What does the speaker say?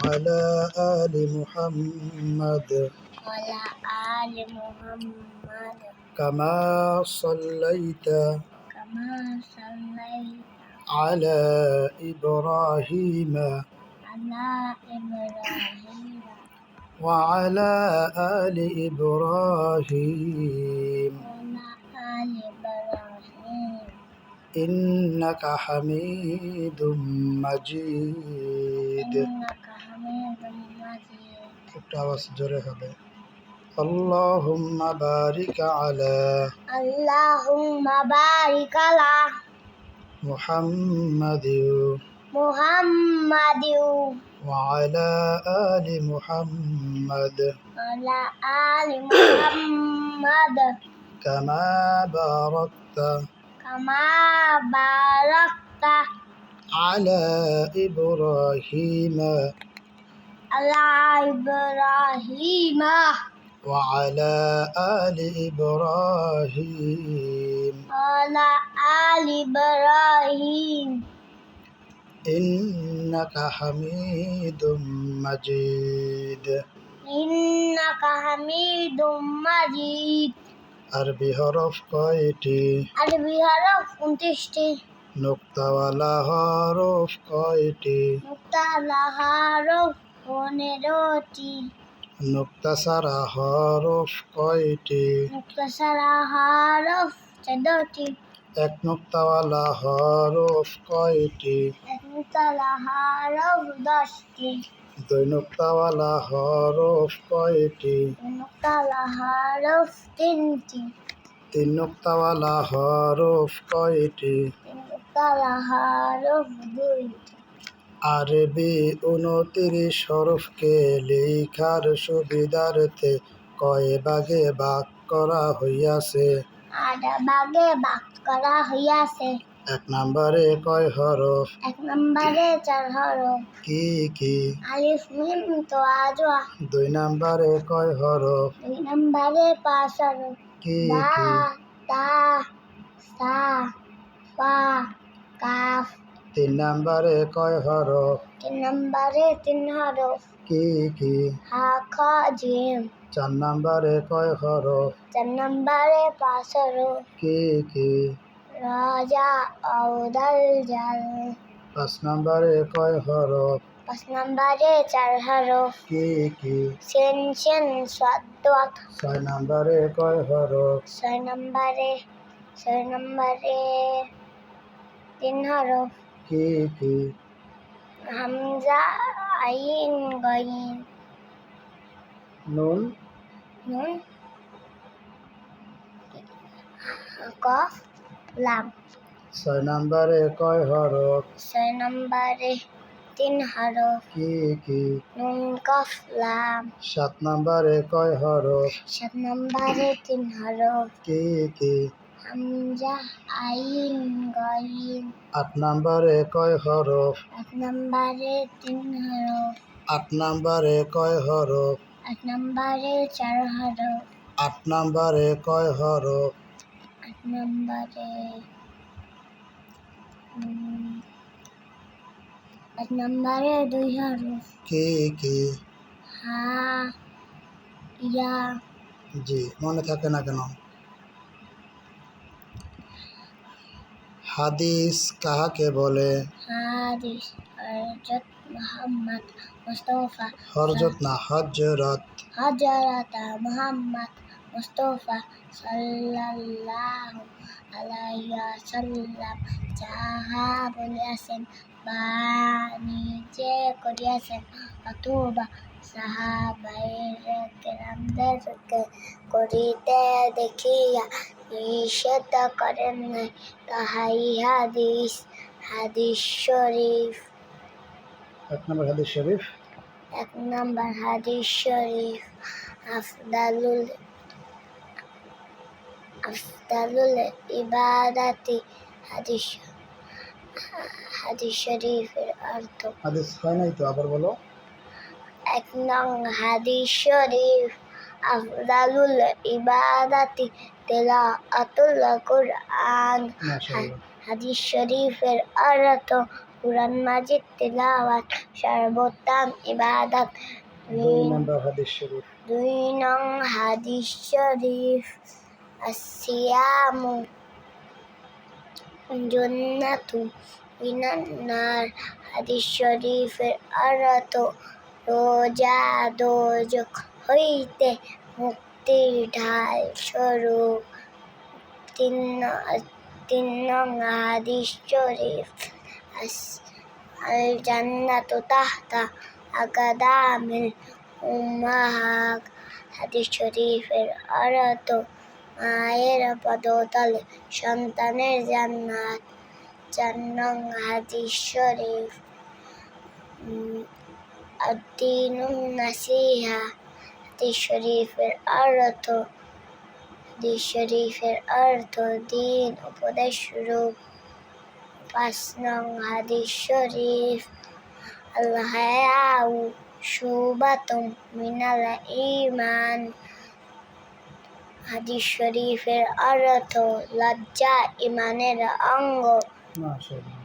وعلى آل محمد وعلى آل محمد كما صليت كما صليت على إبراهيم على إبراهيم وعلى آل إبراهيم وعلى آل إبراهيم إنك حميد مجيد إنك حميد مجيد একটু আওয়াজ জোরে হবে اللهم بارك على اللهم بارك على محمد محمد وعلى آل محمد وعلى آل محمد كما باركت كما باركت على إبراهيم على إبراهيم وعلى آل إبراهيم وعلى آل إبراهيم إنك حميد مجيد إنك حميد مجيد আরবি হরফ কয়টি আরবি হরফ 29টি নুক্তাওয়ালা হরফ কয়টি মুক্তালা হরফ 15টি নুক্তা সারা হরফ কয়টি মুক্তাসারা হরফ 14টি এক নুক্তাওয়ালা হরফ কয়টি এক মুক্তালা হরফ 10টি দুই নুক্তাওয়ালা হরফ কয়টি মুক্তালা হরফ 3টি তিন নুক্তাওয়ালা হরফ কয়টি মুক্তালা হরফ 2টি আরবি 29 হরফকে লেখার সুবিধার্থে কয় ভাগে ভাগ করা হইয়াছে আর ভাগে ভাগ করা হইয়াছে এক নম্বরে কয় হরফ এক নম্বরে 4 হরফ কি কি আলিফ মিম তোয়া জোয়া দুই নম্বরে কয় হরফ 2 নম্বরে 5 হরফ কি বা কি তা সা ফা কাফ তিন নম্বরে কয় হরফ 3 নম্বরে 3 হরফ কি কি হা খ জিম চার নম্বরে কয় হরফ 4 নম্বরে 5 হরফ কি কি রাজা আউদাল জাল পাঁচ নম্বরে কয় হরফ 5 নম্বরে 4 হরফ কি কি সেন সেন সাদ্দাত ছয় নম্বরে কয় হরফ 6 নম্বরে 3 হরফ কি কি হামজা আইন গাইন নুন নুন কফ লাম ছয় নম্বরে কয় হরফ 6 নম্বরে 3 হরফ কি কি নুন কফ লাম সাত নম্বরে কয় হরফ 7 নম্বরে 3 হরফ কি কি হামজা আইন গাইন আট নম্বরে কয় হরফ 8 নম্বরে 3 হরফ আট নম্বরে কয় হরফ 8 নম্বরে 4 হরফ আট নম্বরে কয় হরফ 8 নম্বরে 8 নম্বরে 2 হরফ কি কি হা ইয়া জি মনে থাকে না কেন হাদিস কাহাকে বলে হাদিস হযরত মুহাম্মদ মুস্তাফা হরজত না হজরত হযরত মুহাম্মদ মুস্তাফা সাল্লাল্লাহু আলাইহি ওয়াসাল্লাম যাহা বলিয়াছেন বা নিজে করিয়াছেন অথবা সাহাবায়ে কেরামদেরকে করিতে দেখিয়া নিষেধ করেন নাই তাহাই হাদিস হাদিস শরীফ এক নম্বর হাদিস শরীফ 1 নম্বর হাদিস শরীফ আফদালুল ইবাদাতি হাদিস শরীফের অর্থ হাদিস হয় নাই তো আবার বলো 1 নং হাদিস শরীফ আফদালুল ইবাদাতি তিলাওয়াতুল কুরআন মাশাআল্লাহ হাদিস শরীফের অর্থ কুরআন মাজিদ তিলাওয়াত সর্বোত্তম ইবাদত। 2 নম্বর হাদিস শরীফ। 2 নং হাদিস শরীফ আসিয়ামু জন্নাতু মিনান নার। হাদিস শরীফের অর্থ রোজা দোজখ হইতে মুক্তির ঢাল স্বরূপ। 3 নং হাদিস শরীফ আল জান্নাতু তাহতা আকদামিল উম্মাহাত। হাদিস শরীফের অর্থ মায়ের পদতলে সন্তানের জান্নাত। 4 নং হাদিস শরীফ আদ-দীনুন নাসিহা। হাদিস শরীফের অর্থ দিন উপদেশ রূপ। 5 নং হাদিস শরীফ আল হায়াউ শুবাতুম মিনাল ঈমান। হাদিস শরীফের অর্থ লজ্জা ঈমানের অঙ্গ। মাশাআল্লাহ।